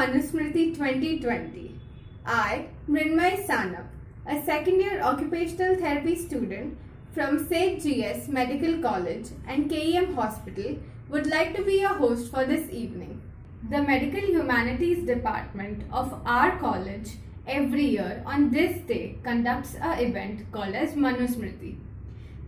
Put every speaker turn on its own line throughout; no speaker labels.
Manusmriti 2020. I, Mrinmay Sanap, a second-year occupational therapy student from St. G.S. Medical College and KEM Hospital, would like to be your host for this evening. The Medical Humanities Department of our college every year on this day conducts an event called as Manusmriti.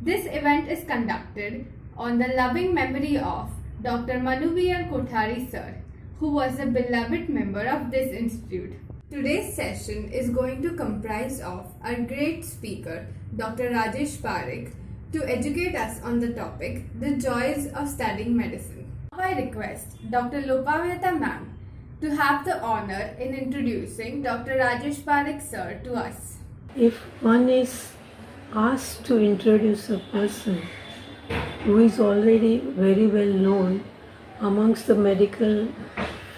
This event is conducted on the loving memory of Dr.M.V.L.Kothari sir, who was a beloved member of this institute. Today's session is going to comprise of our great speaker, Dr. Rajesh Parikh, to educate us on the topic, the joys of studying medicine. Now I request Dr. Lopavita ma'am to have the honor in introducing Dr. Rajesh Parikh sir to us.
If one is asked to introduce a person who is already very well known amongst the medical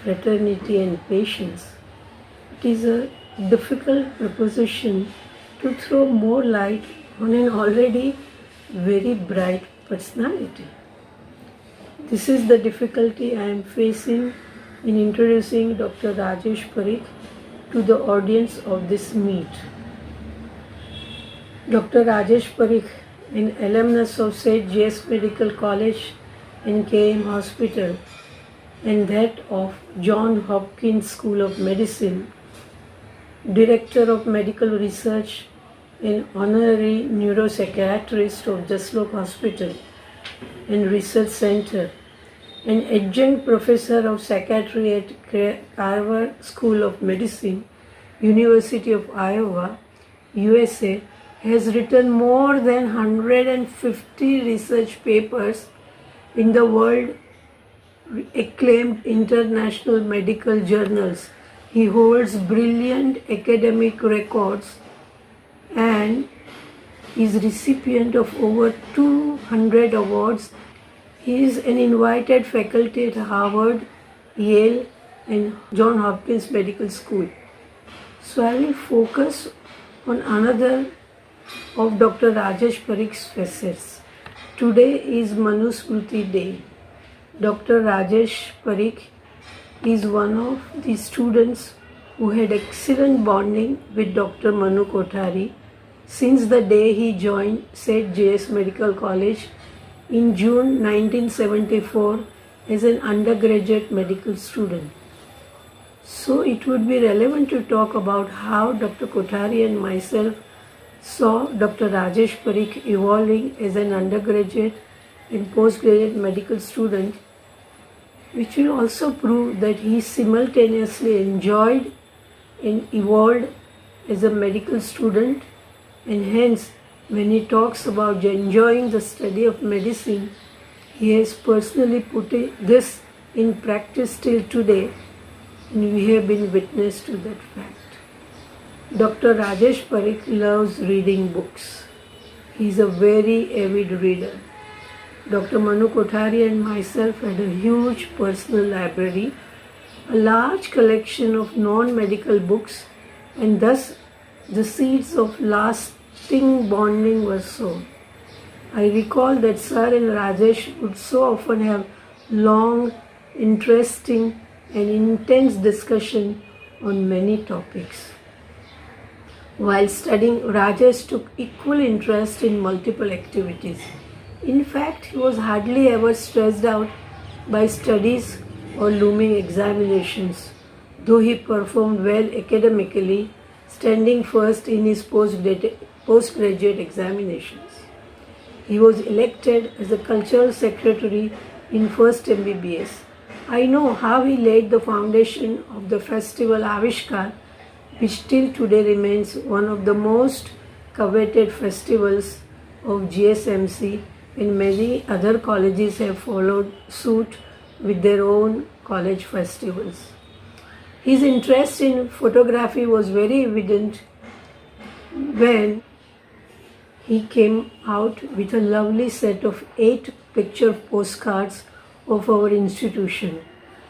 fraternity and patients, it is a difficult proposition to throw more light on an already very bright personality. This is the difficulty I am facing in introducing Dr. Rajesh Parikh to the audience of this meet. Dr. Rajesh Parikh, an alumnus of St. G.S. Medical College and KEM Hospital and that of Johns Hopkins School of Medicine, Director of Medical Research and Honorary Neuropsychiatrist of Jasloke Hospital and Research Center, and Adjunct Professor of Psychiatry at Carver School of Medicine, University of Iowa, USA, has written more than 150 research papers in the world acclaimed international medical journals. He holds brilliant academic records and is recipient of over 200 awards. He is an invited faculty at Harvard, Yale, and Johns Hopkins Medical School. So I will focus on another of Dr. Rajesh Parikh's facets. Today is Manusmriti Day. Dr. Rajesh Parikh is one of the students who had excellent bonding with Dr. Manu Kothari since the day he joined St. J.S. Medical College in June 1974 as an undergraduate medical student. So it would be relevant to talk about how Dr. Kothari and myself saw Dr. Rajesh Parikh evolving as an undergraduate and postgraduate medical student, which will also prove that he simultaneously enjoyed and evolved as a medical student, and hence when he talks about enjoying the study of medicine, he has personally put this in practice till today, and we have been witness to that fact. Dr. Rajesh Parikh loves reading books. He is a very avid reader. Dr. Manu Kothari and myself had a huge personal library, a large collection of non-medical books, and thus the seeds of lasting bonding were sown. I recall that Sir and Rajesh would so often have long, interesting and intense discussion on many topics. While studying, Rajesh took equal interest in multiple activities. In fact, he was hardly ever stressed out by studies or looming examinations, though he performed well academically, standing first in his postgraduate examinations. He was elected as the cultural secretary in first MBBS. I know how he laid the foundation of the festival Avishkar, which till today remains one of the most coveted festivals of GSMC, and many other colleges have followed suit with their own college festivals. His interest in photography was very evident when he came out with a lovely set of 8 picture postcards of our institution.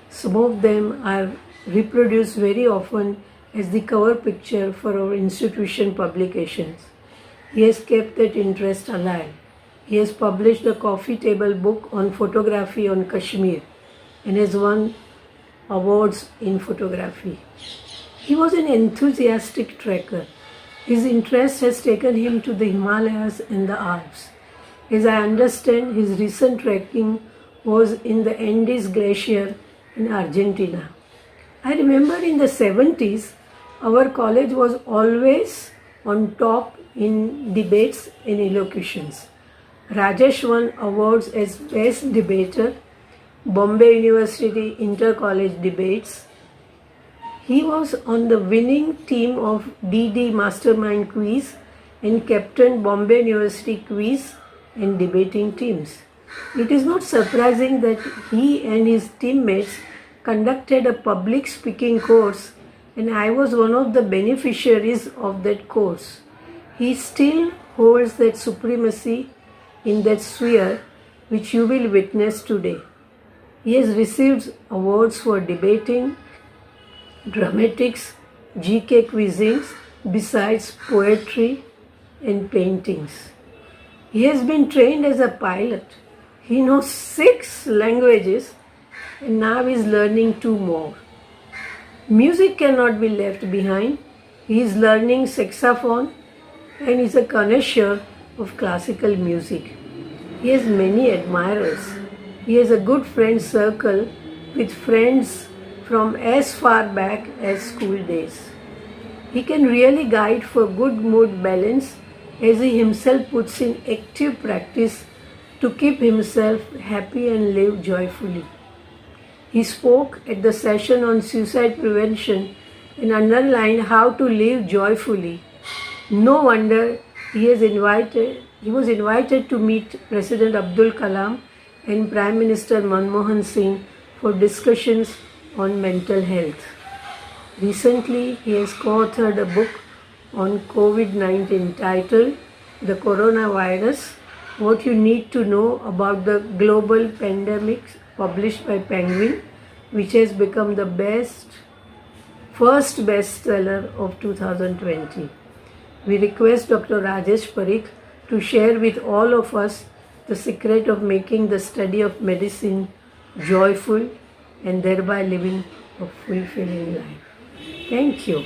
Some of them are reproduced very often as the cover picture for our institution publications. He has kept that interest alive. He has published a coffee table book on photography on Kashmir and has won awards in photography. He was an enthusiastic trekker. His interest has taken him to the Himalayas and the Alps. As I understand, his recent trekking was in the Andes Glacier in Argentina. I remember in the 70s, our college was always on top in debates and elocutions. Rajesh won awards as Best Debater, Bombay University Inter-College Debates. He was on the winning team of DD Mastermind Quiz and captained Bombay University Quiz and debating teams. It is not surprising that he and his teammates conducted a public speaking course, and I was one of the beneficiaries of that course. He still holds that supremacy in that sphere which you will witness today. He has received awards for debating, dramatics, GK quizzings, besides poetry and paintings. He has been trained as a pilot. He knows 6 languages and now is learning 2 more. Music cannot be left behind. He is learning saxophone and is a connoisseur of classical music. He has many admirers. He has a good friend circle with friends from as far back as school days. He can really guide for good mood balance as he himself puts in active practice to keep himself happy and live joyfully. He spoke at the session on suicide prevention and underlined how to live joyfully. No wonder he was invited to meet President Abdul Kalam and Prime Minister Manmohan Singh for discussions on mental health. Recently, he has co-authored a book on COVID-19 titled The Coronavirus, What You Need to Know About the Global Pandemic, published by Penguin, which has become the first bestseller of 2020. We request Dr. Rajesh Parikh to share with all of us the secret of making the study of medicine joyful and thereby living a fulfilling life. Thank you.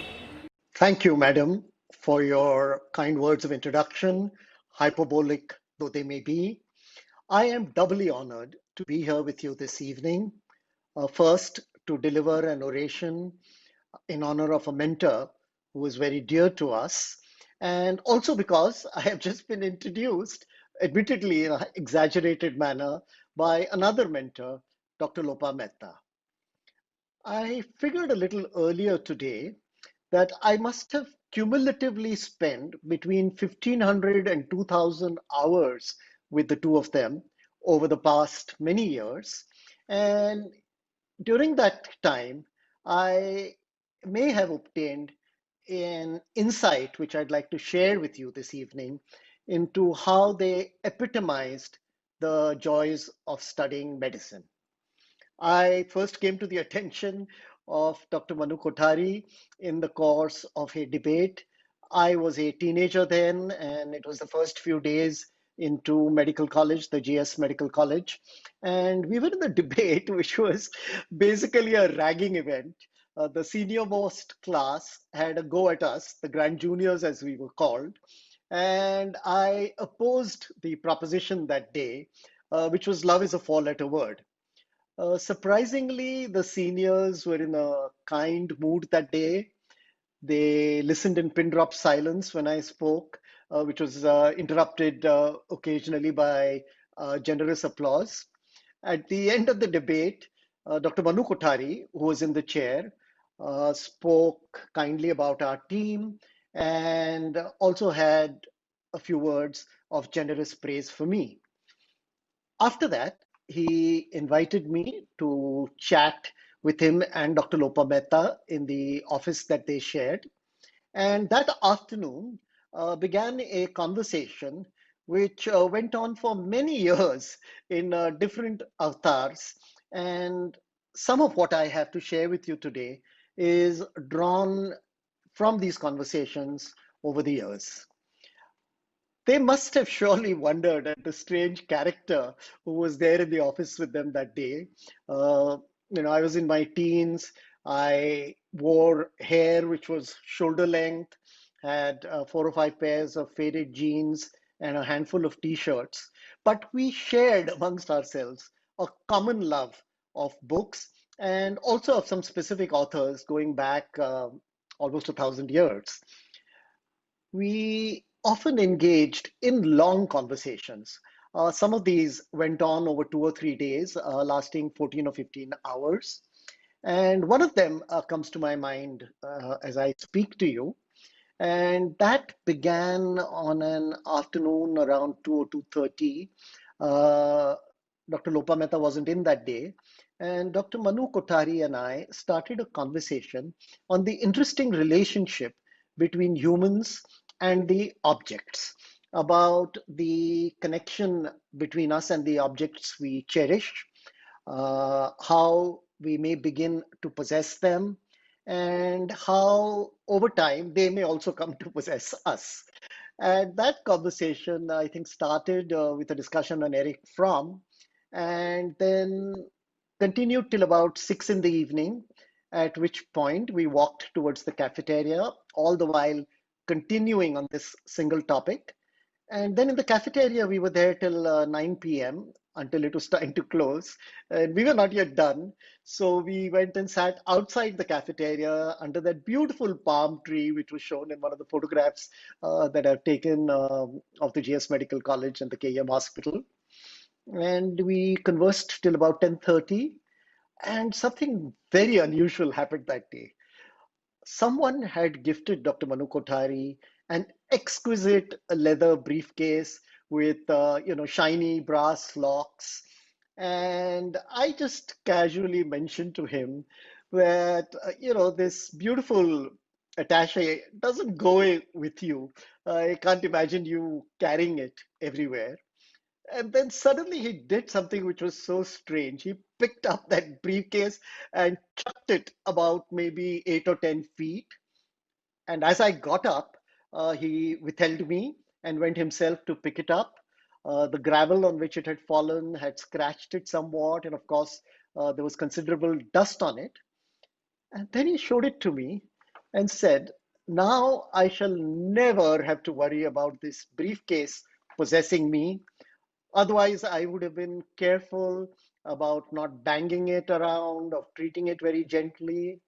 Thank you, madam, for your kind words of introduction, hyperbolic though they may be. I am doubly honored to be here with you this evening. First, to deliver an oration in honor of a mentor who is very dear to us, and also because I have just been introduced, admittedly in an exaggerated manner, by another mentor, Dr. Lopa Mehta. I figured a little earlier today that I must have cumulatively spent between 1,500 and 2,000 hours with the two of them over the past many years. And during that time, I may have obtained an insight which I'd like to share with you this evening into how they epitomized the joys of studying medicine. I first came to the attention of Dr. Kothari in the course of a debate. I was a teenager then, and it was the first few days into medical college, the GS Medical College. And we were in the debate, which was basically a ragging event. The senior most class had a go at us, the grand juniors as we were called. And I opposed the proposition that day, which was love is a four-letter word. Surprisingly, the seniors were in a kind mood that day. They listened in pin drop silence when I spoke, which was interrupted occasionally by generous applause. At the end of the debate, Dr. Kothari, who was in the chair, spoke kindly about our team and also had a few words of generous praise for me. After that, he invited me to chat with him and Dr. Lopa Mehta in the office that they shared. And that afternoon began a conversation which went on for many years in different avatars. And some of what I have to share with you today is drawn from these conversations over the years. They must have surely wondered at the strange character who was there in the office with them that day. I was in my teens. I wore hair which was shoulder length, had 4 or 5 pairs of faded jeans, and a handful of t-shirts. But we shared amongst ourselves a common love of books and also of some specific authors going back almost 1,000 years. We often engaged in long conversations. Some of these went on over 2 or 3 days, lasting 14 or 15 hours. And one of them comes to my mind as I speak to you. And that began on an afternoon around 2 or 2:30. Uh, Dr. Lopa Mehta wasn't in that day. And Dr. Manu Kothari and I started a conversation on the interesting relationship between humans and the objects, about the connection between us and the objects we cherish, how we may begin to possess them, and how over time they may also come to possess us. And that conversation, I think, started with a discussion on Eric Fromm and then continued till about 6 in the evening, at which point we walked towards the cafeteria, all the while continuing on this single topic. And then in the cafeteria, we were there till 9 p.m. until it was time to close. And we were not yet done. So we went and sat outside the cafeteria under that beautiful palm tree, which was shown in one of the photographs that I've taken of the GS Medical College and the KM Hospital. And we conversed till about 10:30. And something very unusual happened that day. Someone had gifted Dr. Manu Kothari an exquisite leather briefcase with shiny brass locks, and I just casually mentioned to him that this beautiful attaché doesn't go with you. I can't imagine you carrying it everywhere. And then suddenly he did something which was so strange. He picked up that briefcase and chucked it about maybe 8 or 10 feet. And as I got up, he withheld me and went himself to pick it up. The gravel on which it had fallen had scratched it somewhat, and of course, there was considerable dust on it. And then he showed it to me and said, "Now I shall never have to worry about this briefcase possessing me. Otherwise, I would have been careful about not banging it around, of treating it very gently."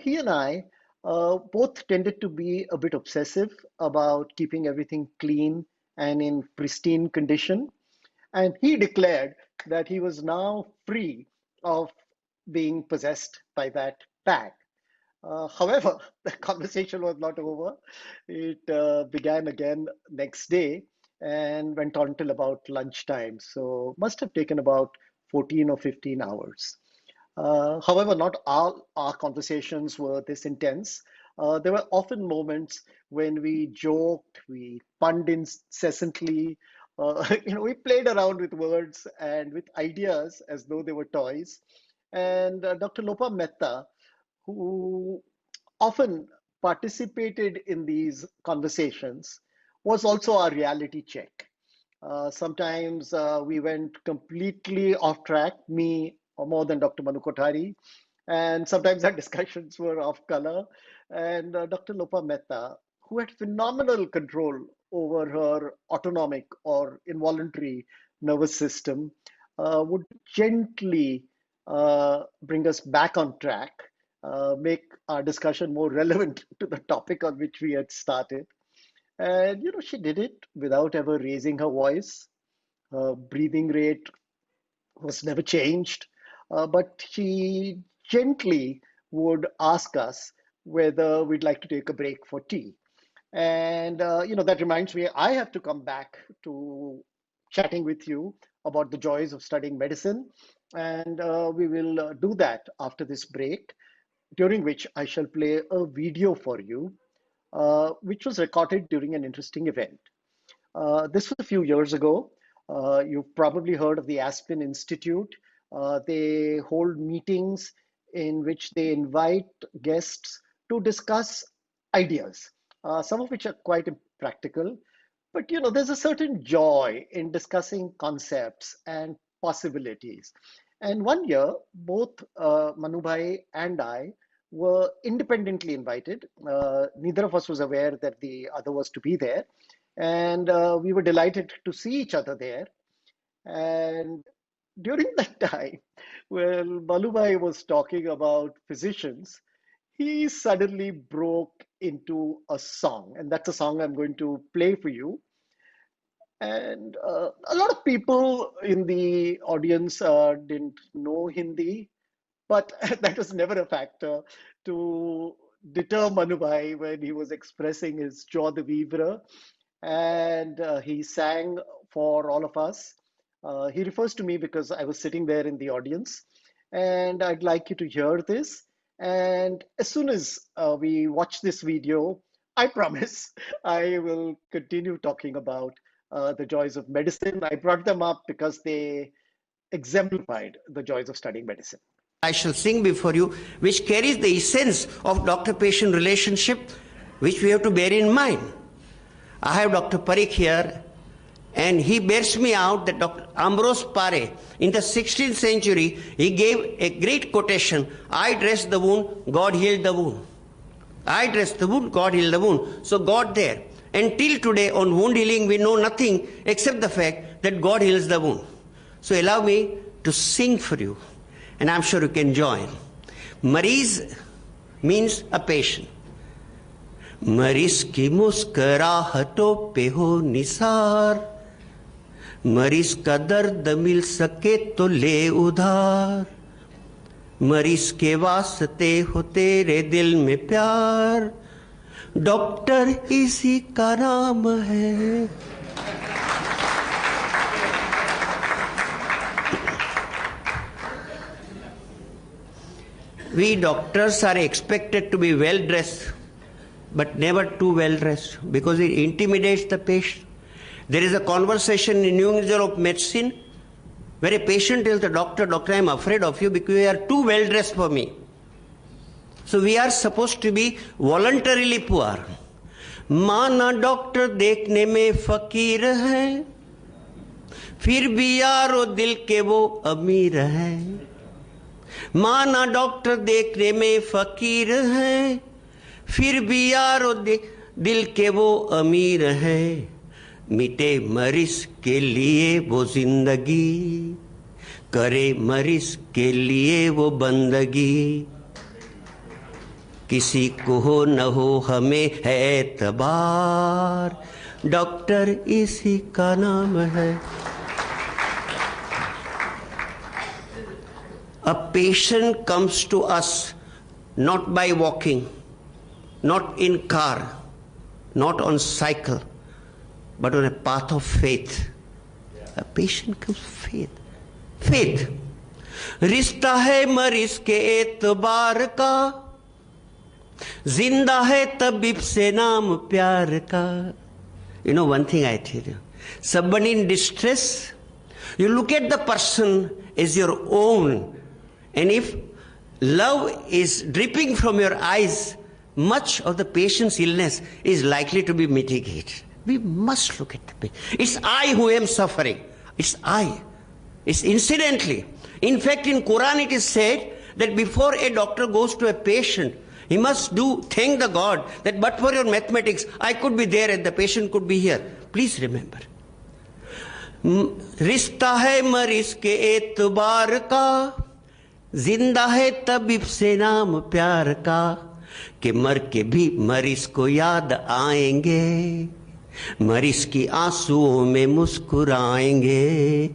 He and I both tended to be a bit obsessive about keeping everything clean and in pristine condition. And he declared that he was now free of being possessed by that bag. However, the conversation was not over. It began again next day and went on till about lunchtime. So must have taken about 14 or 15 hours. However, not all our conversations were this intense. There were often moments when we joked, we punned incessantly, we played around with words and with ideas as though they were toys. And Dr. Lopa Mehta, who often participated in these conversations, was also our reality check. Sometimes we went completely off track, me or more than Dr. Manu Kothari, and sometimes our discussions were off color. And Dr. Lopa Mehta, who had phenomenal control over her autonomic or involuntary nervous system, would gently bring us back on track, make our discussion more relevant to the topic on which we had started. And she did it without ever raising her voice. Her breathing rate was never changed, but she gently would ask us whether we'd like to take a break for tea. And that reminds me, I have to come back to chatting with you about the joys of studying medicine, and we will do that after this break, during which I shall play a video for you, which was recorded during an interesting event. This was a few years ago. You've probably heard of the Aspen Institute. They hold meetings in which they invite guests to discuss ideas, some of which are quite practical. But there's a certain joy in discussing concepts and possibilities. And one year, both Manubhai and I were independently invited. Neither of us was aware that the other was to be there. And we were delighted to see each other there. And during that time, well, Manubhai was talking about physicians, he suddenly broke into a song. And that's a song I'm going to play for you. And a lot of people in the audience didn't know Hindi, but that was never a factor to deter Manubhai when he was expressing his joie de vivre. And he sang for all of us. He refers to me because I was sitting there in the audience. And I'd like you to hear this. And as soon as we watch this video, I promise I will continue talking about the joys of medicine. I brought them up because they exemplified the joys of studying medicine.
I shall sing before you, which carries the essence of doctor-patient relationship, which we have to bear in mind. I have Dr. Parikh here, and he bears me out that Dr. Ambrose Pare, in the 16th century, he gave a great quotation, I dressed the wound, God healed the wound. I dressed the wound, God healed the wound. So God there. And till today, on wound healing, we know nothing except the fact that God heals the wound. So allow me to sing for you. And I'm sure you can join. Mareez means a patient. मरीज की मुस्कुराहटों पे हो निसार, मरीज का दर्द मिल सके तो ले उधार, मरीज के वास्ते हो तेरे दिल में प्यार, डॉक्टर इसी का नाम है. We doctors are expected to be well dressed, but never too well dressed, because it intimidates the patient. There is a conversation in New England Journal of Medicine where a patient tells the doctor, Doctor, I am afraid of you because you are too well dressed for me. So we are supposed to be voluntarily poor. माना doctor देखने में फकीर है, फिर भी यारो दिल के वो अमीर है. माना डॉक्टर देखने में फकीर है, फिर भी यारो दिल के वो अमीर है. मिटे मरीज के लिए वो जिंदगी, करे मरीज के लिए वो बंदगी. किसी को हो न हो हमें है एतबार, डॉक्टर इसी का नाम है. A patient comes to us not by walking, not in car, not on cycle, but on a path of faith. A patient comes faith. Faith. रिश्ता है मरीज के एतबार का, जिंदा है तबीब से नाम प्यार का. You know one thing I tell you, somebody in distress, you look at the person as your own, and if love is dripping from your eyes, much of the patient's illness is likely to be mitigated. We must look at the patient. It's I who am suffering. It's I. It's incidentally. In fact, in Quran it is said that before a doctor goes to a patient, he must thank the God that but for your mathematics, I could be there and the patient could be here. Please remember. रिश्ता है मरीज के एतबार का, जिंदा है तबीब से नाम प्यार का, कि मर के भी मरीज को याद आएंगे, मरीज की आंसुओं में मुस्कुराएंगे,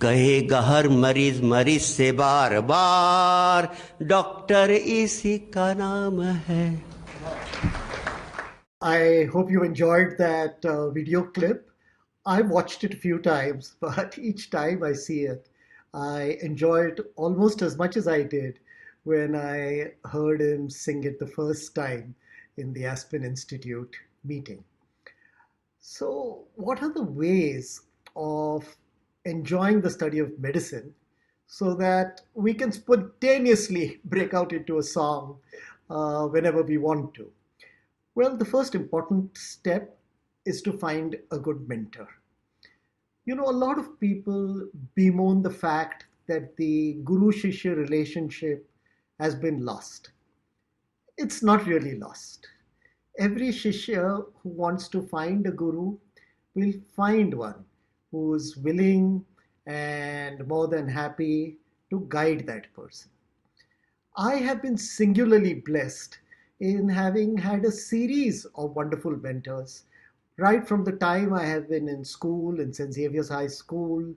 कहेगा हर मरीज मरीज से बार बार, डॉक्टर इसी का नाम है.
I hope you enjoyed that video clip. I've watched it a few times, but each time I see it, I enjoy it almost as much as I did when I heard him sing it the first time in the Aspen Institute meeting. So, what are the ways of enjoying the study of medicine so that we can spontaneously break out into a song whenever we want to? Well, the first important step is to find a good mentor. You know, a lot of people bemoan the fact that the guru-shishya relationship has been lost. It's not really lost. Every shishya who wants to find a guru will find one who is willing and more than happy to guide that person. I have been singularly blessed in having had a series of wonderful mentors right from the time I have been in school, in St. Xavier's High School,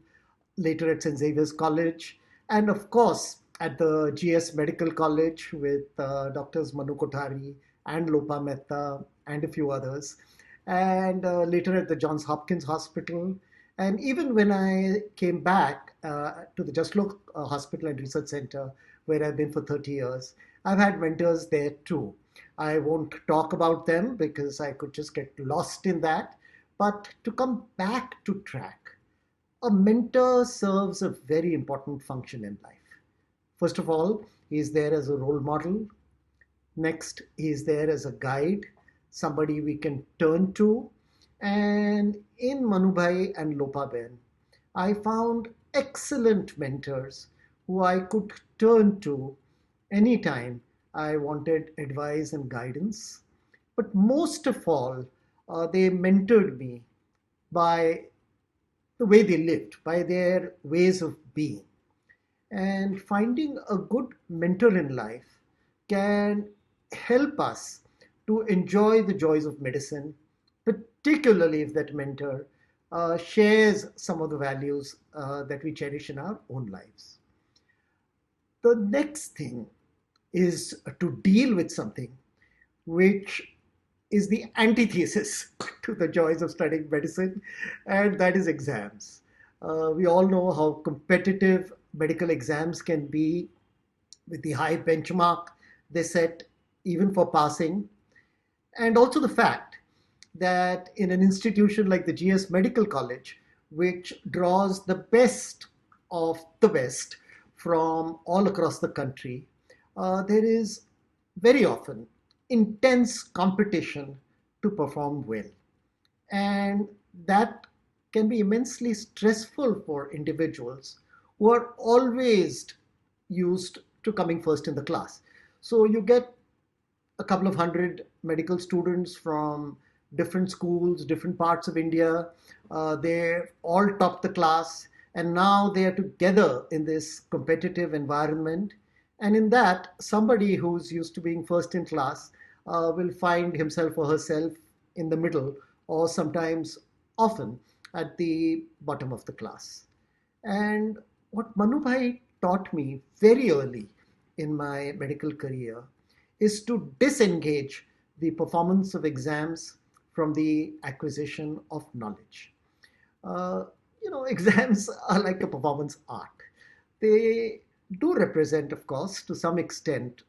later at St. Xavier's College, and of course at the GS Medical College with Doctors Manu Kothari and Lopa Mehta and a few others, and later at the Johns Hopkins Hospital. And even when I came back to the Jaslok Hospital and Research Center, where I've been for 30 years, I've had mentors there too. I won't talk about them because I could just get lost in that. But to come back to track, a mentor serves a very important function in life. First of all, he is there as a role model. Next, he is there as a guide, somebody we can turn to. And in Manubhai and Lopaben, I found excellent mentors who I could turn to anytime I wanted advice and guidance. But most of all, they mentored me by the way they lived, by their ways of being. And finding a good mentor in life can help us to enjoy the joys of medicine, particularly if that mentor shares some of the values that we cherish in our own lives. The next thing is to deal with something which is the antithesis to the joys of studying medicine, and that is exams. We all know how competitive medical exams can be with the high benchmark they set even for passing, and also the fact that in an institution like the GS Medical College, which draws the best of the best from all across the country, there is very often intense competition to perform well. And that can be immensely stressful for individuals who are always used to coming first in the class. So you get a couple of hundred medical students from different schools, different parts of India. They all top the class, and now they are together in this competitive environment. And in that, somebody who's used to being first in class will find himself or herself in the middle, or sometimes often at the bottom of the class. And what Manubhai taught me very early in my medical career is to disengage the performance of exams from the acquisition of knowledge. Uh, exams are like a performance art. They do represent, of course, to some extent,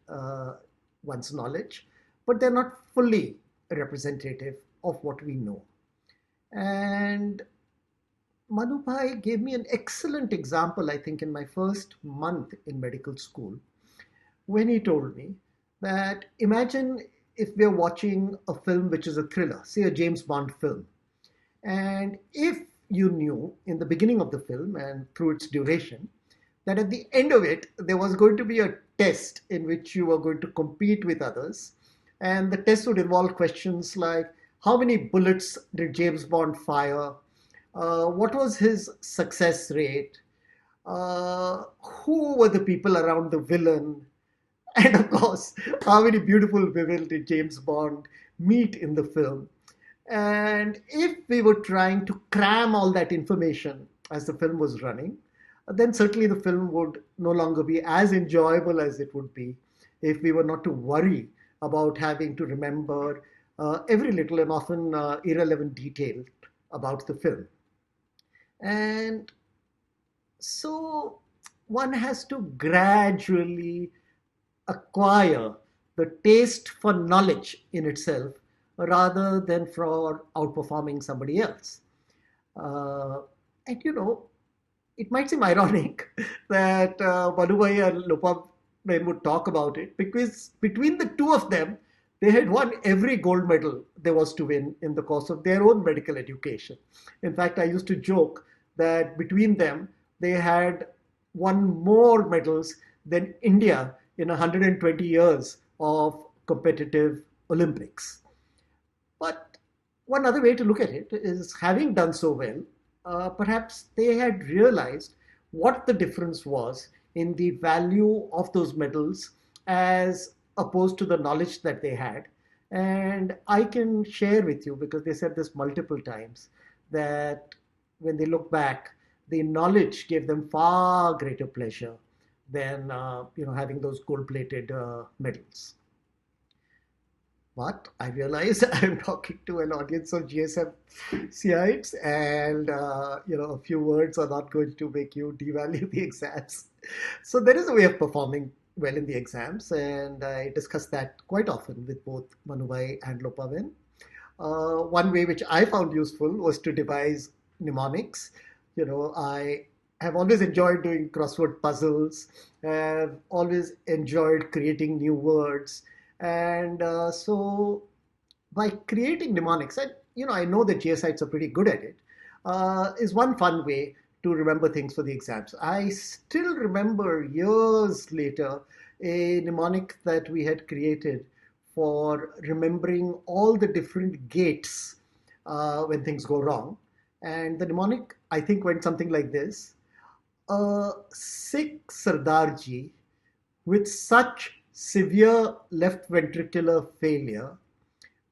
one's knowledge, but they're not fully representative of what we know. And Manubhai gave me an excellent example, I think, in my first month in medical school, when he told me that imagine if we're watching a film which is a thriller, say a James Bond film, and if you knew in the beginning of the film and through its duration that at the end of it there was going to be a test in which you were going to compete with others, and the test would involve questions like how many bullets did James Bond fire, what was his success rate, who were the people around the villain, and of course, how many beautiful women did James Bond meet in the film? And if we were trying to cram all that information as the film was running, then certainly the film would no longer be as enjoyable as it would be if we were not to worry about having to remember every little and often irrelevant detail about the film. And so one has to gradually acquire the taste for knowledge in itself rather than for outperforming somebody else. And it might seem ironic that Madhubhai and Lopa would talk about it because between the two of them, they had won every gold medal there was to win in the course of their own medical education. In fact, I used to joke that between them, they had won more medals than India in 120 years of competitive Olympics. But one other way to look at it is, having done so well, perhaps they had realized what the difference was in the value of those medals as opposed to the knowledge that they had. And I can share with you, because they said this multiple times, that when they look back, the knowledge gave them far greater pleasure than having those gold-plated medals. But I realize I'm talking to an audience of GSMCites, and a few words are not going to make you devalue the exams. So there is a way of performing well in the exams, and I discuss that quite often with both Manubhai and Lopaben. One way which I found useful was to devise mnemonics. I have always enjoyed doing crossword puzzles, have always enjoyed creating new words. And so by creating mnemonics, and I know that GSites are pretty good at it, is one fun way to remember things for the exams. I still remember years later a mnemonic that we had created for remembering all the different gates when things go wrong. And the mnemonic, I think, went something like this: a Sikh Sardarji with such severe left ventricular failure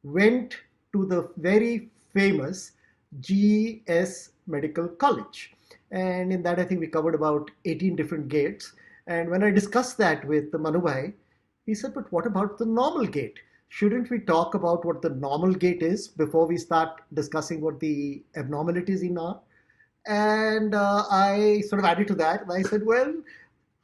went to the very famous GS Medical College. And in that, I think we covered about 18 different gates. And when I discussed that with Manubhai, he said, but what about the normal gate? Shouldn't we talk about what the normal gate is before we start discussing what the abnormalities in are? And I sort of added to that. And I said, well,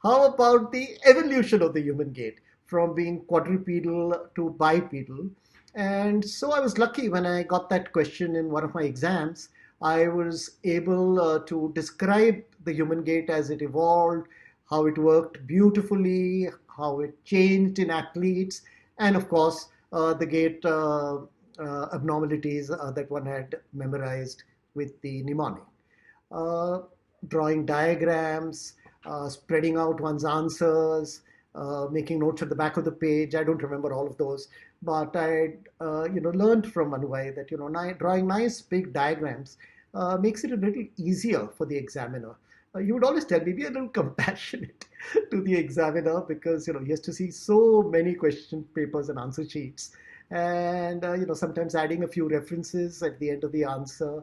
how about the evolution of the human gait from being quadrupedal to bipedal? And so I was lucky when I got that question in one of my exams. I was able to describe the human gait as it evolved, how it worked beautifully, how it changed in athletes, and of course, the gait abnormalities that one had memorized with the mnemonic. Uh, Drawing diagrams, spreading out one's answers, making notes at the back of the page. I don't remember all of those, but I, learned from Manubhai that drawing nice big diagrams makes it a little easier for the examiner. You would always tell me, be a little compassionate to the examiner, because he has to see so many question papers and answer sheets, and sometimes adding a few references at the end of the answer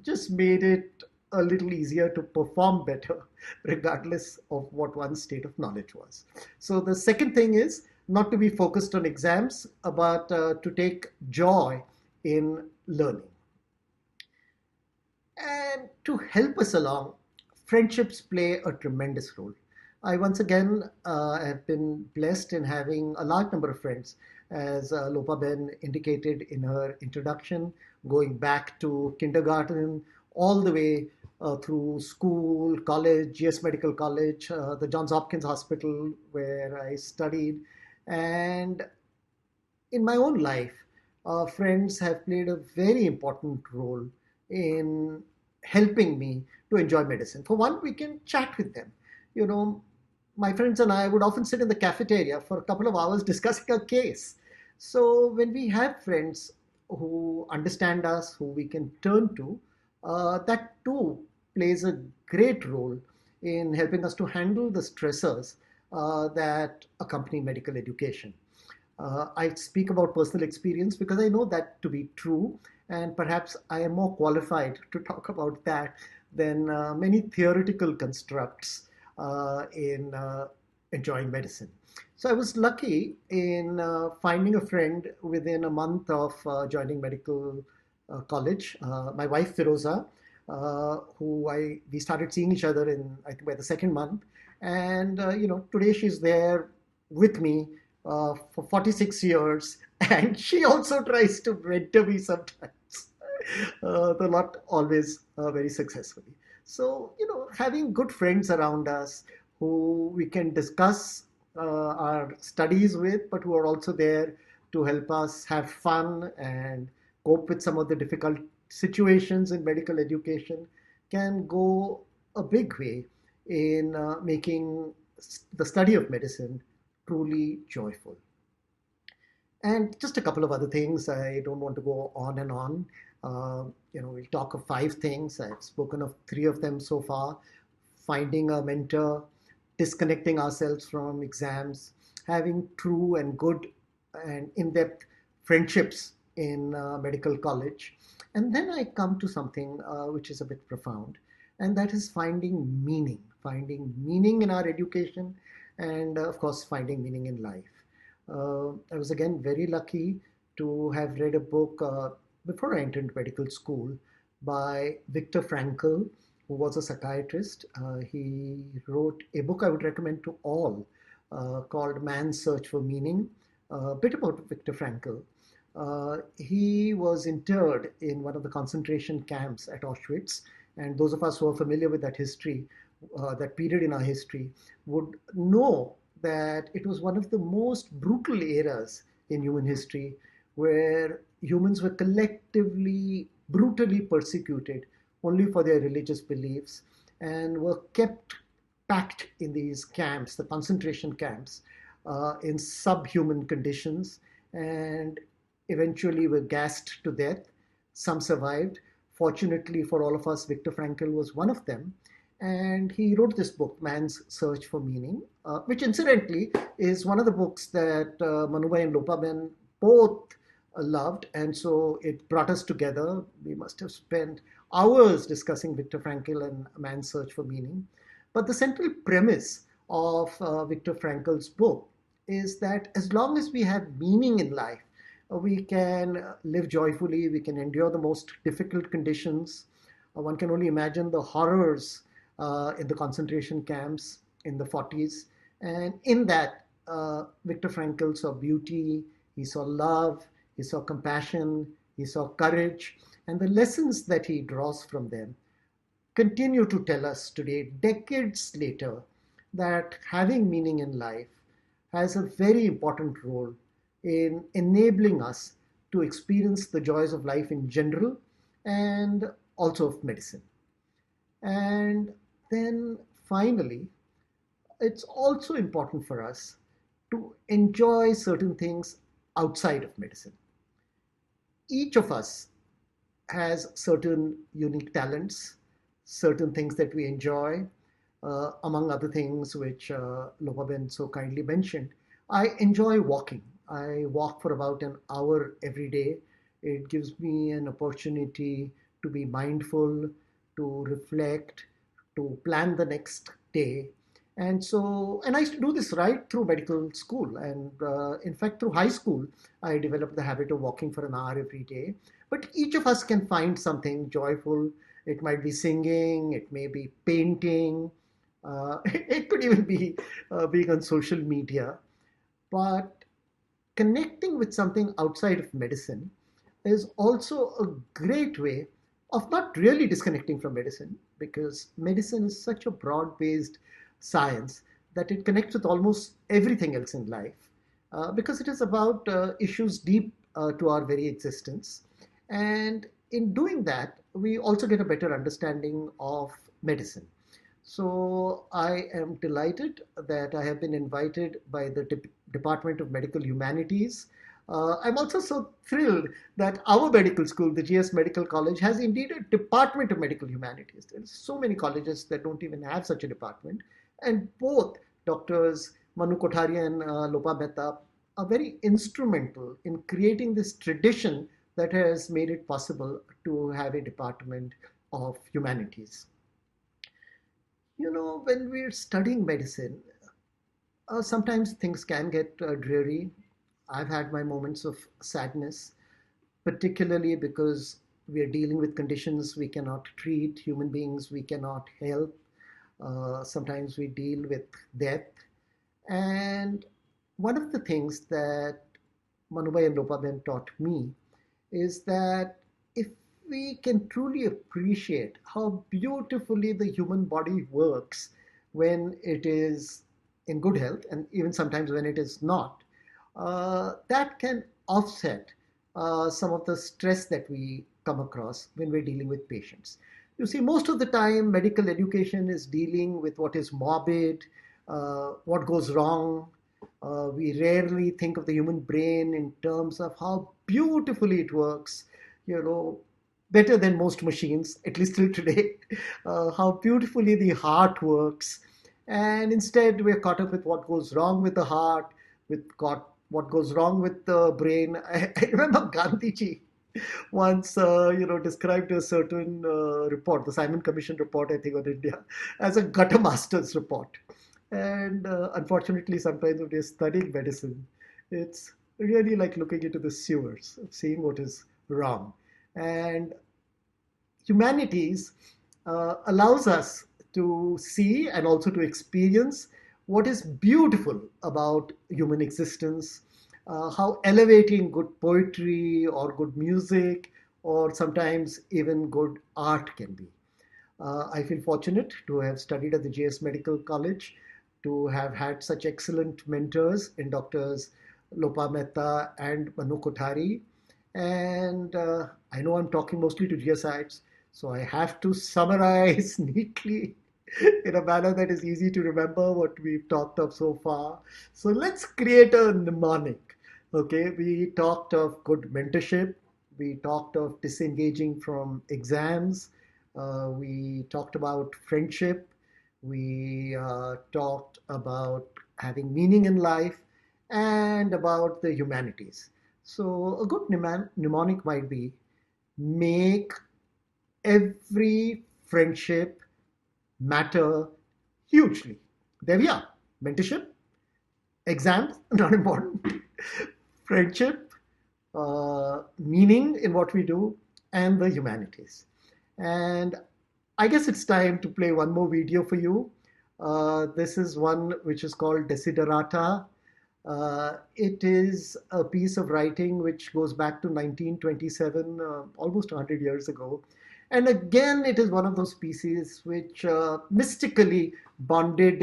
just made it a little easier to perform better, regardless of what one's state of knowledge was. So the second thing is not to be focused on exams, but to take joy in learning. And to help us along, friendships play a tremendous role. I once again have been blessed in having a large number of friends, as Lopa Ben indicated in her introduction, going back to kindergarten all the way through school, college, GS Medical College, the Johns Hopkins Hospital where I studied. And in my own life, friends have played a very important role in helping me to enjoy medicine. For one, we can chat with them. You know, my friends and I would often sit in the cafeteria for a couple of hours discussing a case. So when we have friends who understand us, who we can turn to, that too plays a great role in helping us to handle the stressors that accompany medical education. I speak about personal experience because I know that to be true, and perhaps I am more qualified to talk about that than many theoretical constructs in enjoying medicine. So I was lucky in finding a friend within a month of joining medical college. My wife Firoza, we started seeing each other in, I think, by the second month, and today she's there with me for 46 years, and she also tries to mentor me sometimes, though not always very successfully. So, having good friends around us who we can discuss our studies with, but who are also there to help us have fun and cope with some of the difficult situations in medical education, can go a big way in making the study of medicine truly joyful. And just a couple of other things. I don't want to go on and on. We'll talk of 5 things. I've spoken of 3 of them so far: finding a mentor, disconnecting ourselves from exams, having true and good and in depth friendships in medical college. And then I come to something which is a bit profound, and that is finding meaning in our education, and of course, finding meaning in life. I was again very lucky to have read a book before I entered medical school by Viktor Frankl, who was a psychiatrist. He wrote a book I would recommend to all called Man's Search for Meaning, a bit about Viktor Frankl. He was interred in one of the concentration camps at Auschwitz, and those of us who are familiar with that history, that period in our history, would know that it was one of the most brutal eras in human history where humans were collectively brutally persecuted only for their religious beliefs and were kept packed in these camps, the concentration camps, in subhuman conditions, and eventually were gassed to death. Some survived. Fortunately for all of us, Viktor Frankl was one of them. And he wrote this book, Man's Search for Meaning, which incidentally is one of the books that Manubai and Lopaben both loved. And so it brought us together. We must have spent hours discussing Viktor Frankl and Man's Search for Meaning. But the central premise of Viktor Frankl's book is that as long as we have meaning in life, we can live joyfully, we can endure the most difficult conditions. One can only imagine the horrors in the concentration camps in the 40s. And in that, Viktor Frankl saw beauty, he saw love, he saw compassion, he saw courage, and the lessons that he draws from them continue to tell us today, decades later, that having meaning in life has a very important role in enabling us to experience the joys of life in general and also of medicine. And then finally, it's also important for us to enjoy certain things outside of medicine. Each of us has certain unique talents, certain things that we enjoy, among other things which Lopaben so kindly mentioned. I enjoy walking. I walk for about an hour every day. It gives me an opportunity to be mindful, to reflect, to plan the next day. And I used to do this right through medical school. And in fact, through high school, I developed the habit of walking for an hour every day. But each of us can find something joyful. It might be singing, it may be painting, it could even be being on social media. But connecting with something outside of medicine is also a great way of not really disconnecting from medicine, because medicine is such a broad based science that it connects with almost everything else in life, because it is about issues deep to our very existence. And in doing that, we also get a better understanding of medicine. So I am delighted that I have been invited by the Department of Medical Humanities. I'm also so thrilled that our medical school, the GS Medical College, has indeed a Department of Medical Humanities. There's so many colleges that don't even have such a department. And both Doctors Manu Kothari and Lopa Mehta are very instrumental in creating this tradition that has made it possible to have a Department of Humanities. You know, when we're studying medicine, sometimes things can get dreary. I've had my moments of sadness, particularly because we are dealing with conditions we cannot treat, human beings we cannot help. Sometimes we deal with death. And one of the things that Manubai and Lopaben taught me is that if we can truly appreciate how beautifully the human body works when it is in good health, and even sometimes when it is not, that can offset some of the stress that we come across when we're dealing with patients. You see, most of the time, medical education is dealing with what is morbid, what goes wrong. We rarely think of the human brain in terms of how beautifully it works, better than most machines, at least till today, how beautifully the heart works. And instead, we're caught up with what goes wrong with the heart, what goes wrong with the brain. I remember Gandhiji once, described a certain report, the Simon Commission report, I think, on India, as a gutter master's report. And unfortunately, sometimes when you're studying medicine, it's really like looking into the sewers, seeing what is wrong. And humanities allows us to see and also to experience what is beautiful about human existence, how elevating good poetry or good music or sometimes even good art can be. I feel fortunate to have studied at the JS Medical College, to have had such excellent mentors in Doctors Lopa Mehta and V.L.Kothari. And I know I'm talking mostly to GSites, so I have to summarize neatly in a manner that is easy to remember what we've talked of so far. So let's create a mnemonic. Okay, we talked of good mentorship. We talked of disengaging from exams. We talked about friendship. We talked about having meaning in life and about the humanities. So a good mnemonic might be: make every friendship matter hugely. There we are. Mentorship, exams, not important. Friendship, meaning in what we do, and the humanities. And I guess it's time to play one more video for you. This is one which is called Desiderata. It is a piece of writing which goes back to 1927, almost 100 years ago. And again, it is one of those pieces which mystically bonded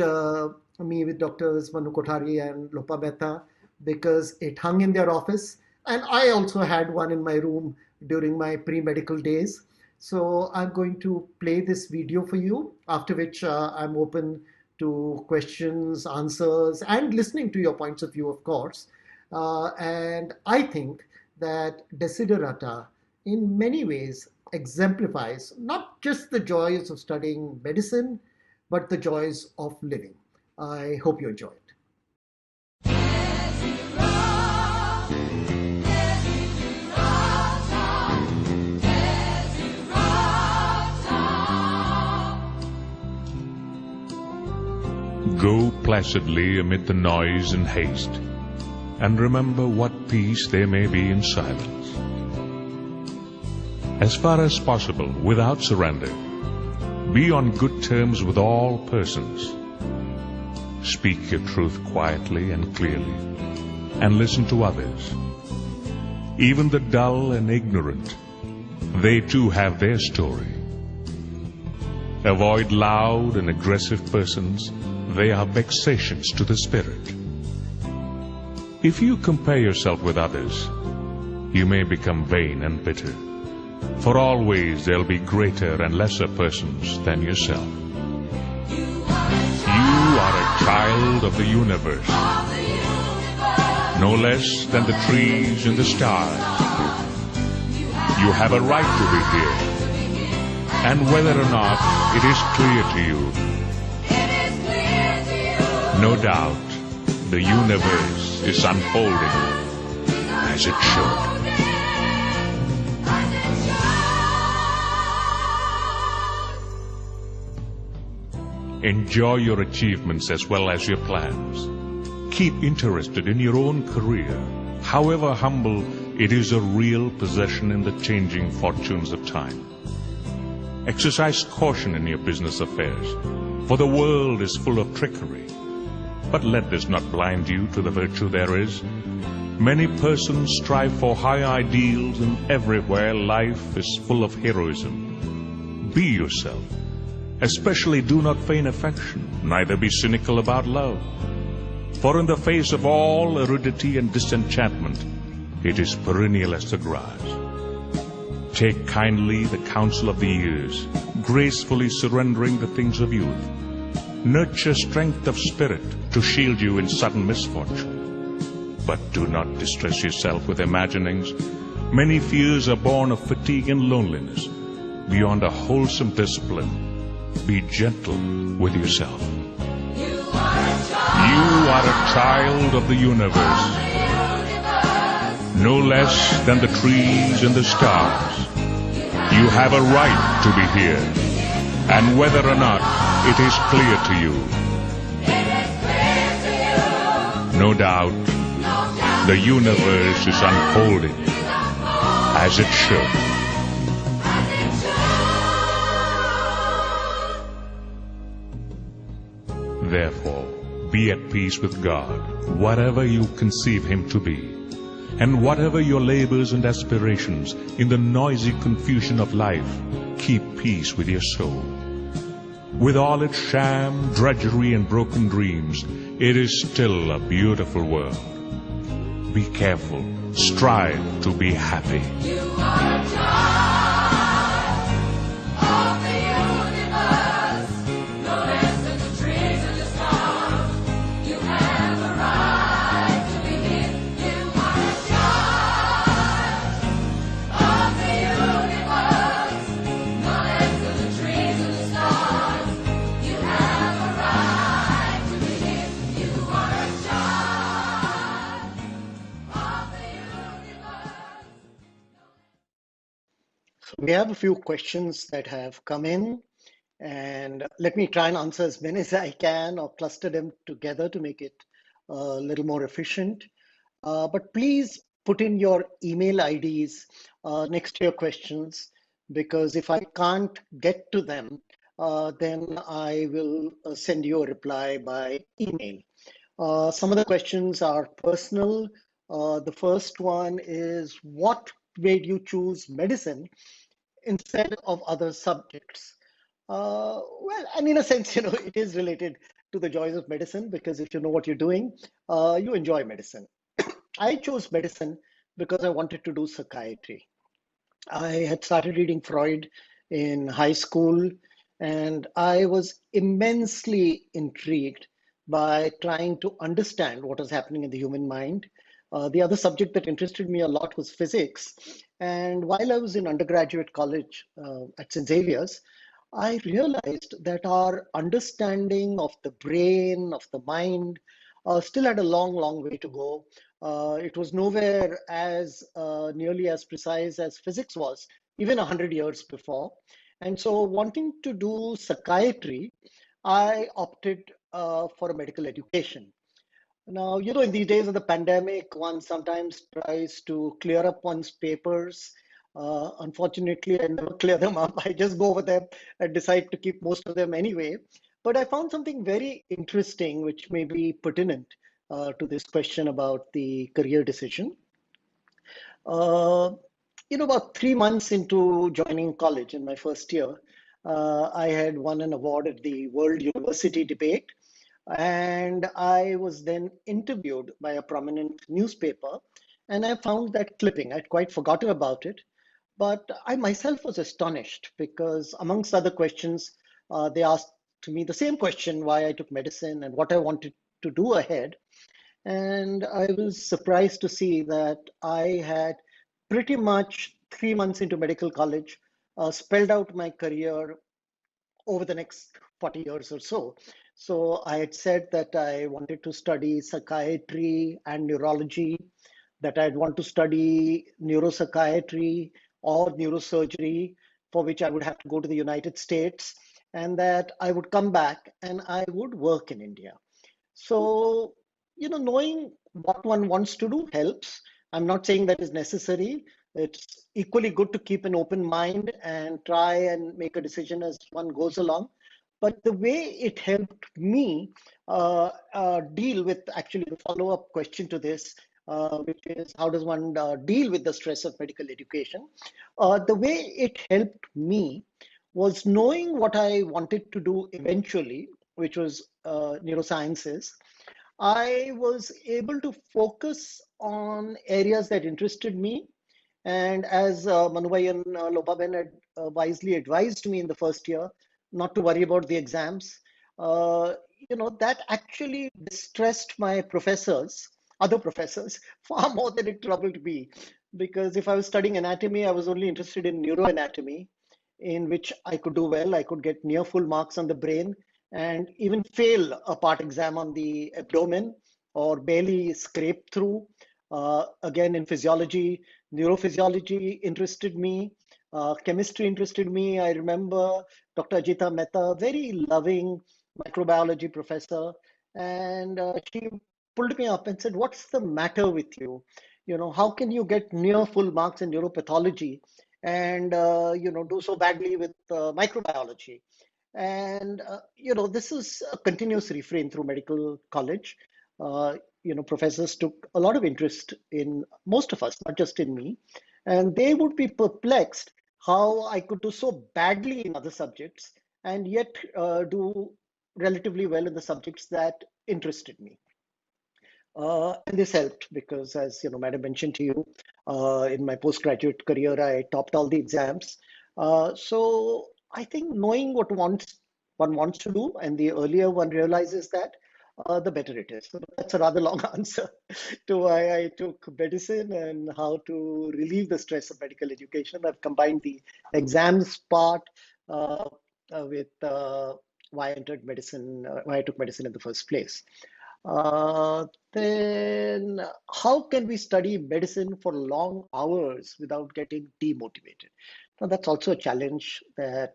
me with Doctors V.L.Kothari and Lopa Mehta, because it hung in their office. And I also had one in my room during my pre-medical days. So I'm going to play this video for you, after which I'm open to questions, answers, and listening to your points of view, of course. And I think that Desiderata, in many ways, exemplifies not just the joys of studying medicine, but the joys of living. I hope you enjoy it.
Go placidly amid the noise and haste, and remember what peace there may be in silence. As far as possible, without surrender, be on good terms with all persons. Speak your truth quietly and clearly, and listen to others. Even the dull and ignorant, they too have their story. Avoid loud and aggressive persons. They are vexations to the spirit. If you compare yourself with others, you may become vain and bitter, for always there'll be greater and lesser persons than yourself. You are a child of the universe, no less than the trees and the stars. You have a right to be here, and whether or not it is clear to you, no doubt, the universe is unfolding as it should. Enjoy your achievements as well as your plans. Keep interested in your own career. However humble, it is a real possession in the changing fortunes of time. Exercise caution in your business affairs, for the world is full of trickery. But let this not blind you to the virtue there is. Many persons strive for high ideals, and everywhere life is full of heroism. Be yourself. Especially do not feign affection, neither be cynical about love. For in the face of all aridity and disenchantment, it is perennial as the grass. Take kindly the counsel of the years, gracefully surrendering the things of youth. Nurture strength of spirit to shield you in sudden misfortune. But do not distress yourself with imaginings. Many fears are born of fatigue and loneliness. Beyond a wholesome discipline, be gentle with yourself. You are a child of the universe, no less than the trees and the stars. You have a right to be here, and whether or not it is clear to you, no doubt, the universe is unfolding as it should. Therefore, be at peace with God, whatever you conceive Him to be, and whatever your labors and aspirations in the noisy confusion of life, keep peace with your soul. With all its sham, drudgery, and broken dreams, it is still a beautiful world. Be careful, strive to be happy.
You are a child of the universe, no less than the trees and the stars. You have a right to be here. You are a child of the universe, no less than the trees and the stars. You have a right to be here. You are a child of the universe.
So we have a few questions that have come in, and let me try and answer as many as I can or cluster them together to make it a little more efficient. But please put in your email IDs next to your questions, because if I can't get to them, then I will send you a reply by email. Some of the questions are personal. The first one is, what made you choose medicine instead of other subjects? Well, and in a sense, it is related to the joys of medicine, because if you know what you're doing, you enjoy medicine. I chose medicine because I wanted to do psychiatry. I had started reading Freud in high school, and I was immensely intrigued by trying to understand what was happening in the human mind. The other subject that interested me a lot was physics. And while I was in undergraduate college at St. Xavier's, I realized that our understanding of the brain, of the mind, still had a long, long way to go. It was nowhere as nearly as precise as physics was, even 100 years before. And so, wanting to do psychiatry, I opted for a medical education. Now, in these days of the pandemic, one sometimes tries to clear up one's papers. Unfortunately, I never clear them up. I just go over them and decide to keep most of them anyway. But I found something very interesting, which may be pertinent to this question about the career decision. Uh, about 3 months into joining college in my first year, I had won an award at the World University Debate. And I was then interviewed by a prominent newspaper, and I found that clipping. I'd quite forgotten about it, but I myself was astonished because, amongst other questions, they asked me the same question, why I took medicine and what I wanted to do ahead. And I was surprised to see that I had pretty much 3 months into medical college spelled out my career over the next 40 years or so. So I had said that I wanted to study psychiatry and neurology, that I'd want to study neuropsychiatry or neurosurgery, for which I would have to go to the United States, and that I would come back and I would work in India. So, knowing what one wants to do helps. I'm not saying that is necessary. It's equally good to keep an open mind and try and make a decision as one goes along. But the way it helped me deal with actually the follow-up question to this, which is how does one deal with the stress of medical education? The way it helped me was knowing what I wanted to do eventually, which was neurosciences. I was able to focus on areas that interested me And as Manubai and Lopaben had wisely advised me in the first year, not to worry about the exams, uh, that actually distressed my professors, other professors, far more than it troubled me. Because if I was studying anatomy, I was only interested in neuroanatomy, in which I could do well. I could get near full marks on the brain and even fail a part exam on the abdomen or barely scrape through. Again, in physiology, neurophysiology interested me. Chemistry interested me. I remember Dr. Ajita Mehta, very loving microbiology professor, and she pulled me up and said, "What's the matter with you? How can you get near full marks in neuropathology and do so badly with microbiology?" And this is a continuous refrain through medical college. Uh, Professors took a lot of interest in most of us, not just in me, and they would be perplexed how I could do so badly in other subjects and yet do relatively well in the subjects that interested me. And this helped because, as Madam mentioned to you, in my postgraduate career, I topped all the exams. So I think knowing what one wants to do, and the earlier one realizes that, the better it is. So that's a rather long answer to why I took medicine and how to relieve the stress of medical education. I've combined the exams part uh, with why I entered medicine, why I took medicine in the first place. Then how can we study medicine for long hours without getting demotivated? Now, that's also a challenge that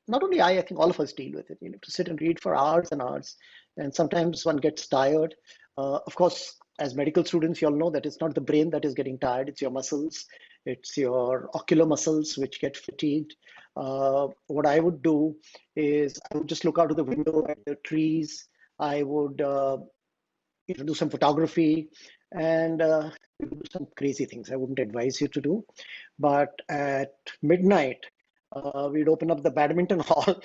not only I think all of us deal with it. You know, to sit and read for hours and hours, and sometimes one gets tired. Of course, as medical students, you all know that it's not the brain that is getting tired, it's your muscles, it's your ocular muscles which get fatigued. What I would do is I would just look out of the window at the trees. I would do some photography and do some crazy things I wouldn't advise you to do. But at midnight, we'd open up the badminton hall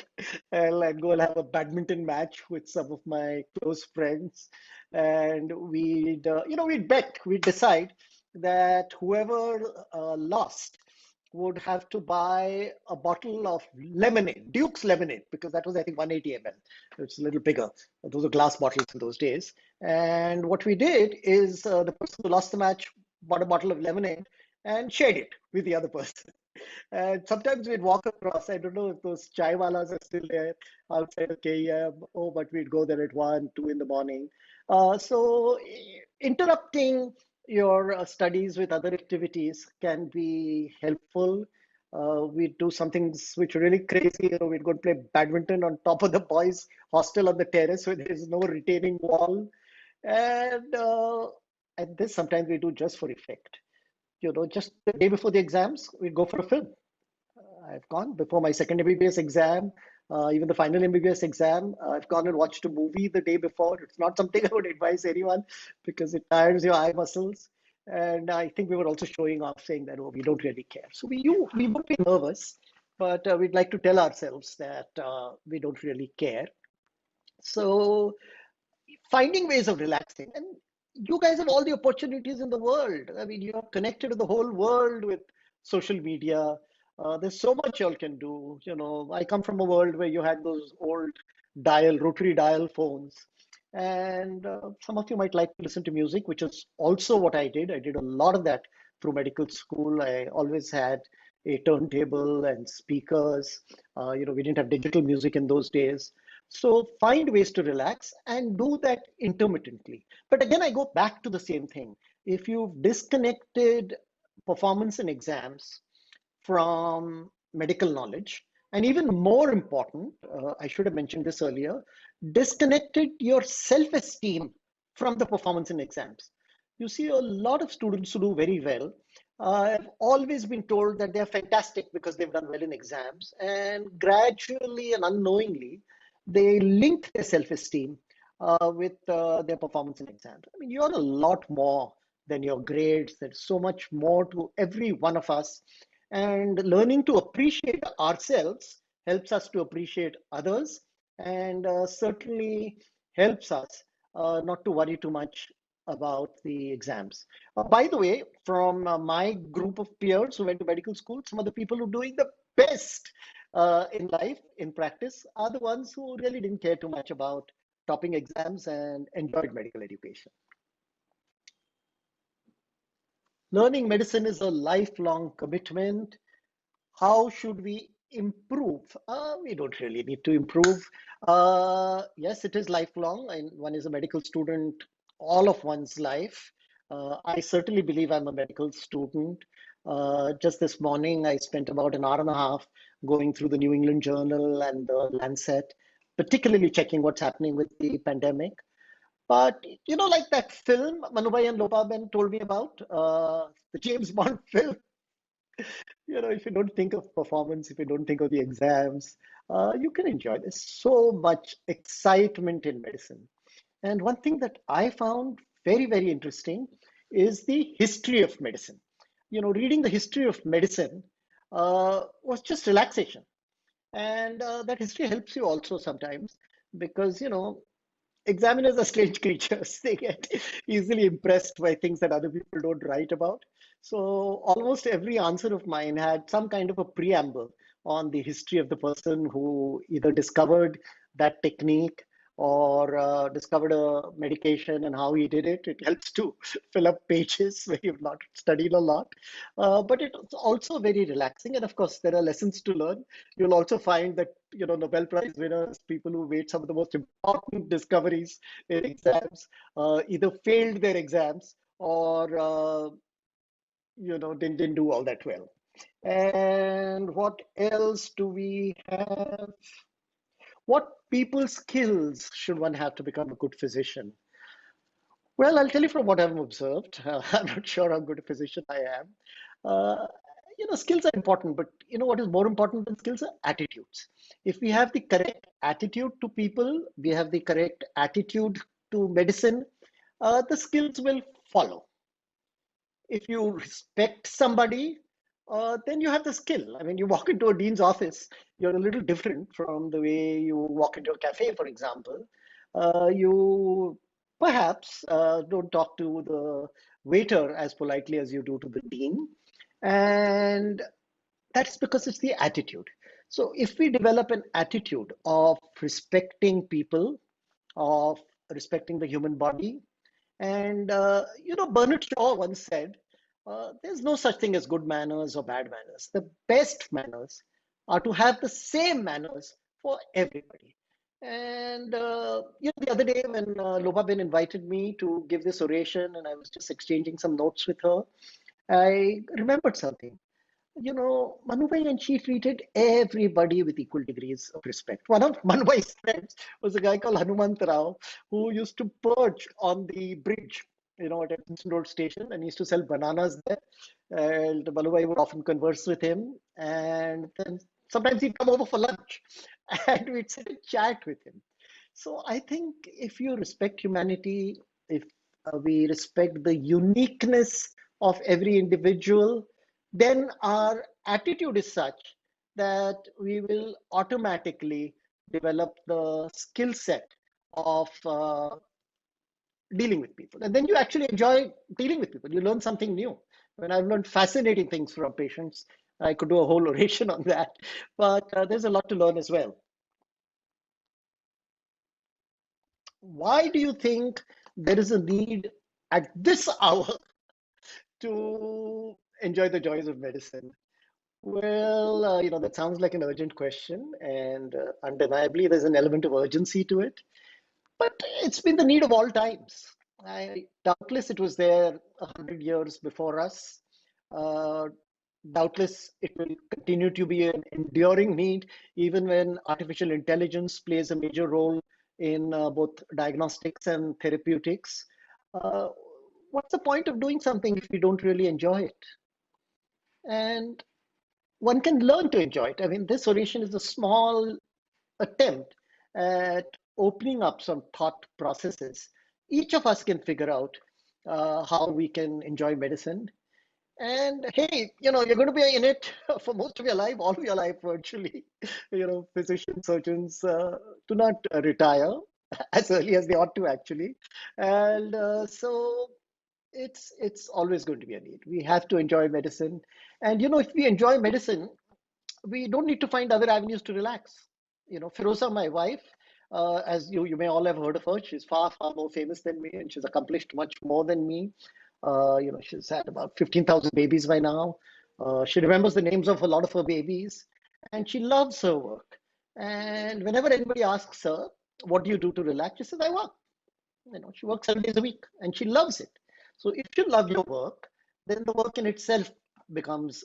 and I'd go and have a badminton match with some of my close friends. And we'd bet, we'd decide that whoever lost would have to buy a bottle of lemonade, Duke's lemonade, because that was, I think, 180 ml. It's a little bigger. Those are glass bottles in those days. And what we did is the person who lost the match bought a bottle of lemonade and shared it with the other person. And sometimes we'd walk across, I don't know if those chai walas are still there outside of KEM. Oh, but we'd go there at 1, 2 in the morning. So interrupting your studies with other activities can be helpful. We'd do some things which are really crazy. We'd go and play badminton on top of the boys' hostel on the terrace where there is no retaining wall. And this sometimes we do just for effect. Just the day before the exams, we'd go for a film. I've gone before my second MBBS exam, even the final MBBS exam. I've gone and watched a movie the day before. It's not something I would advise anyone because it tires your eye muscles. And I think we were also showing off, saying that, oh, we don't really care. So we would be nervous, but we'd like to tell ourselves that we don't really care. So finding ways of relaxing. And you guys have all the opportunities in the world. I mean, you're connected to the whole world with social media. There's so much y'all can do. I come from a world where you had those old rotary dial phones. And some of you might like to listen to music, which is also what I did. I did a lot of that through medical school. I always had a turntable and speakers. We didn't have digital music in those days. So find ways to relax and do that intermittently. But again, I go back to the same thing. If you've disconnected performance in exams from medical knowledge, and even more important, I should have mentioned this earlier, disconnected your self-esteem from the performance in exams. You see a lot of students who do very well. I've always been told that they're fantastic because they've done well in exams, and gradually and unknowingly, they link their self-esteem with their performance in exams. I mean, you're a lot more than your grades. There's so much more to every one of us. And learning to appreciate ourselves helps us to appreciate others and certainly helps us not to worry too much about the exams. By the way, from my group of peers who went to medical school, some of the people who are doing the best in life, in practice, are the ones who really didn't care too much about topping exams and enjoyed medical education. Learning medicine is a lifelong commitment. How should we improve? We don't really need to improve. Yes, it is lifelong, and one is a medical student all of one's life. I certainly believe I'm a medical student. Just this morning, I spent about an hour and a half going through the New England Journal and the Lancet, particularly checking what's happening with the pandemic. But like that film Manubai and Lopaben told me about, the James Bond film, if you don't think of performance, if you don't think of the exams, you can enjoy. There's so much excitement in medicine. And one thing that I found very, very interesting is the history of medicine. Reading the history of medicine was just relaxation. And that history helps you also sometimes because, examiners are strange creatures. They get easily impressed by things that other people don't write about. So almost every answer of mine had some kind of a preamble on the history of the person who either discovered that technique or discovered a medication and how he did it. It helps to fill up pages where you've not studied a lot. But it's also very relaxing. And of course, there are lessons to learn. You'll also find that, Nobel Prize winners, people who made some of the most important discoveries in exams, either failed their exams or, didn't do all that well. And what else do we have? What people skills should one have to become a good physician? Well, I'll tell you from what I've observed. I'm not sure how good a physician I am. Uh, skills are important, but what is more important than skills are attitudes. If we have the correct attitude to people, we have the correct attitude to medicine, the skills will follow. If you respect somebody, then you have the skill. I mean, you walk into a dean's office, you're a little different from the way you walk into a cafe, for example. You perhaps don't talk to the waiter as politely as you do to the dean. And that's because it's the attitude. So if we develop an attitude of respecting people, of respecting the human body, and Bernard Shaw once said, there's no such thing as good manners or bad manners. The best manners are to have the same manners for everybody. And the other day when Loba Ben invited me to give this oration, and I was just exchanging some notes with her, I remembered something. Manubai and she treated everybody with equal degrees of respect. One of Manubai's friends was a guy called Hanumant Rao who used to perch on the bridge, at Edmonton Road Station, and he used to sell bananas there. And Manubai would often converse with him, and then sometimes he'd come over for lunch, and we'd sit and chat with him. So I think if you respect humanity, if we respect the uniqueness of every individual, then our attitude is such that we will automatically develop the skill set of dealing with people. And then you actually enjoy dealing with people. You learn something new. When I've learned fascinating things from patients, I could do a whole oration on that. But there's a lot to learn as well. Why do you think there is a need at this hour to enjoy the joys of medicine? Well, that sounds like an urgent question, and undeniably, there's an element of urgency to it. But it's been the need of all times. Doubtless, it was there 100 years before us. Uh, Doubtless, it will continue to be an enduring need, even when artificial intelligence plays a major role in both diagnostics and therapeutics. Uh, what's the point of doing something if we don't really enjoy it? And one can learn to enjoy it. I mean, this oration is a small attempt at opening up some thought processes. Each of us can figure out how we can enjoy medicine. And hey, you're going to be in it for most of your life, all of your life virtually. Physicians, surgeons do not retire. as early as they ought to actually. And so it's always going to be a need. We have to enjoy medicine. And if we enjoy medicine, we don't need to find other avenues to relax. Firoza, my wife, as you may all have heard of her, she's far, far more famous than me, and she's accomplished much more than me. She's had about 15,000 babies by now. She remembers the names of a lot of her babies, and she loves her work. And whenever anybody asks her, what do you do to relax? She says, I work. She works 7 days a week and she loves it. So if you love your work, then the work in itself becomes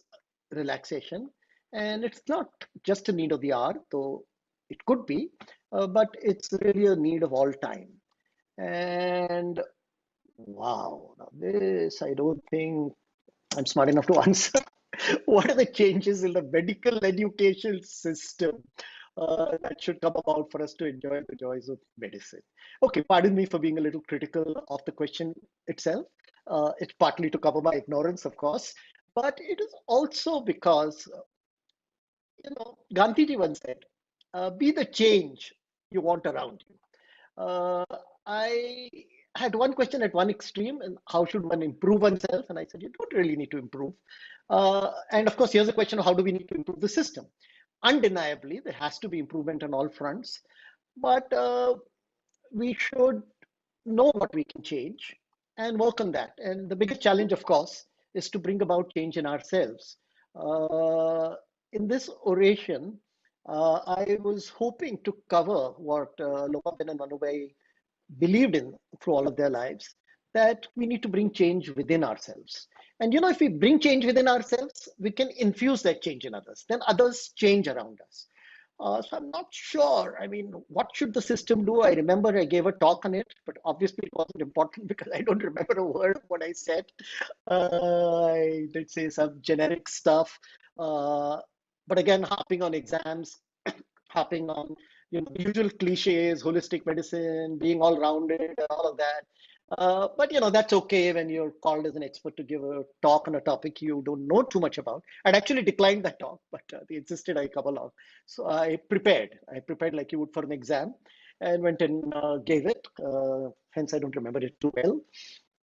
relaxation. And it's not just a need of the hour, though it could be, but it's really a need of all time. And wow, now this I don't think I'm smart enough to answer. What are the changes in the medical education system that should come about for us to enjoy the joys of medicine? Okay, pardon me for being a little critical of the question itself. It's partly to cover my ignorance, of course, but it is also because, Gandhiji once said, be the change you want around you. Uh, I had one question at one extreme, and how should one improve oneself? And I said, you don't really need to improve. And of course, here's a question of how do we need to improve the system? Undeniably, there has to be improvement on all fronts, but we should know what we can change and work on that. And the biggest challenge, of course, is to bring about change in ourselves. Uh, in this oration, I was hoping to cover what Lopaben and Manubai believed in through all of their lives, that we need to bring change within ourselves. And if we bring change within ourselves, we can infuse that change in others. Then others change around us. So I'm not sure. I mean, what should the system do? I remember I gave a talk on it, but obviously it wasn't important because I don't remember a word of what I said. I did say some generic stuff, uh, but again, harping on exams, harping on the usual cliches, holistic medicine, being all rounded, all of that. But that's okay when you're called as an expert to give a talk on a topic you don't know too much about. I'd actually declined that talk, but they insisted I come along. So I prepared. I prepared like you would for an exam, and went and gave it. Hence, I don't remember it too well.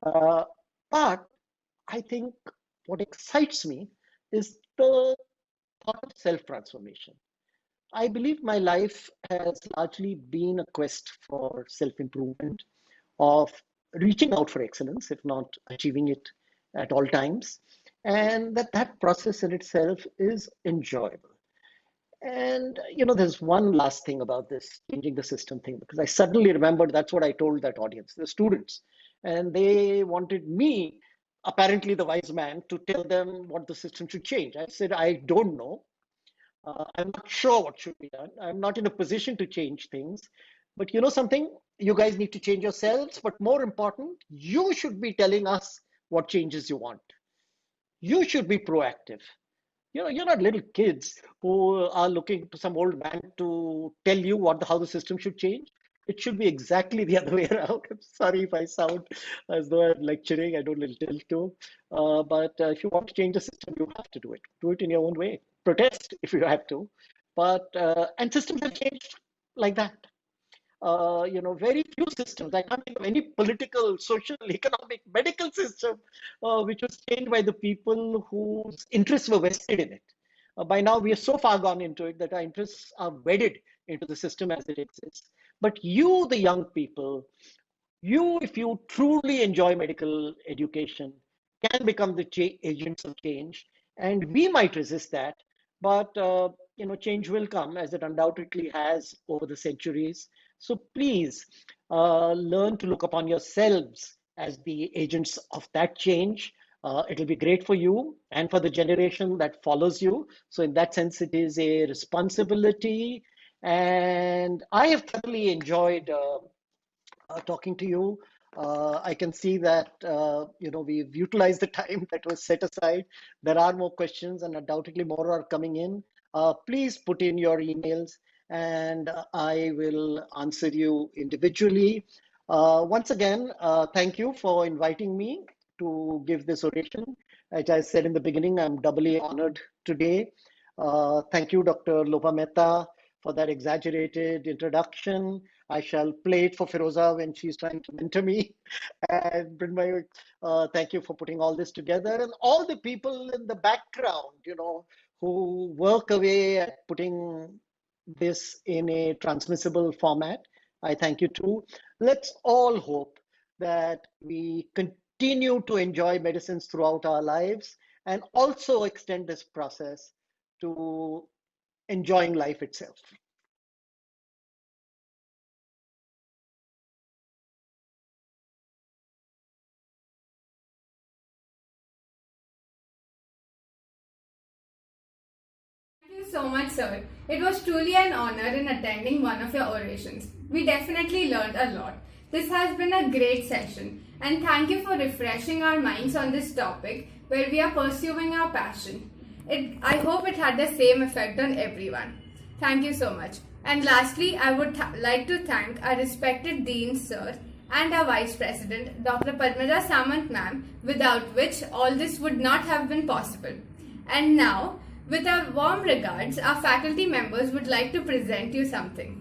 Uh, but I think what excites me is the thought of self-transformation. I believe my life has largely been a quest for self-improvement, of reaching out for excellence, if not achieving it at all times, and that process in itself is enjoyable. And there's one last thing about this changing the system thing, because I suddenly remembered that's what I told that audience, the students, and they wanted me, apparently the wise man, to tell them what the system should change. I said, I don't know. I'm not sure what should be done. I'm not in a position to change things. But you know something? You guys need to change yourselves. But more important, you should be telling us what changes you want. You should be proactive. You're not little kids who are looking to some old man to tell you how the system should change. It should be exactly the other way around. I'm sorry if I sound as though I'm lecturing. I don't little to. But if you want to change the system, you have to do it. Do it in your own way. Protest if you have to. But and systems have changed like that. Very few systems. I can't think of any political, social, economic, medical system which was changed by the people whose interests were vested in it. By now, we are so far gone into it that our interests are wedded into the system as it exists. But you, the young people, if you truly enjoy medical education, can become the agents of change. And we might resist that, but change will come, as it undoubtedly has over the centuries. So please learn to look upon yourselves as the agents of that change. It'll be great for you and for the generation that follows you. So in that sense, it is a responsibility. And I have thoroughly enjoyed talking to you. I can see that we've utilized the time that was set aside. There are more questions, and undoubtedly more are coming in. Please put in your emails, and I will answer you individually. Once again, thank you for inviting me to give this oration. As I said in the beginning, I'm doubly honored today. Thank you, Dr. Lopa Mehta, for that exaggerated introduction. I shall play it for Firoza when she's trying to mentor me. And Brindmay, thank you for putting all this together, and all the people in the background, who work away at putting this in a transmissible format. I thank you too. Let's all hope that we continue to enjoy medicines throughout our lives and also extend this process to enjoying life itself.
Thank you so much, sir. It was truly an honor in attending one of your orations. We definitely learned a lot. This has been a great session, and thank you for refreshing our minds on this topic where we are pursuing our passion. I hope it had the same effect on everyone. Thank you so much. And lastly, I would like to thank our respected Dean, sir, and our Vice President, Dr. Padmaja Samant ma'am, without which all this would not have been possible. And now, with our warm regards, our faculty members would like to present you something.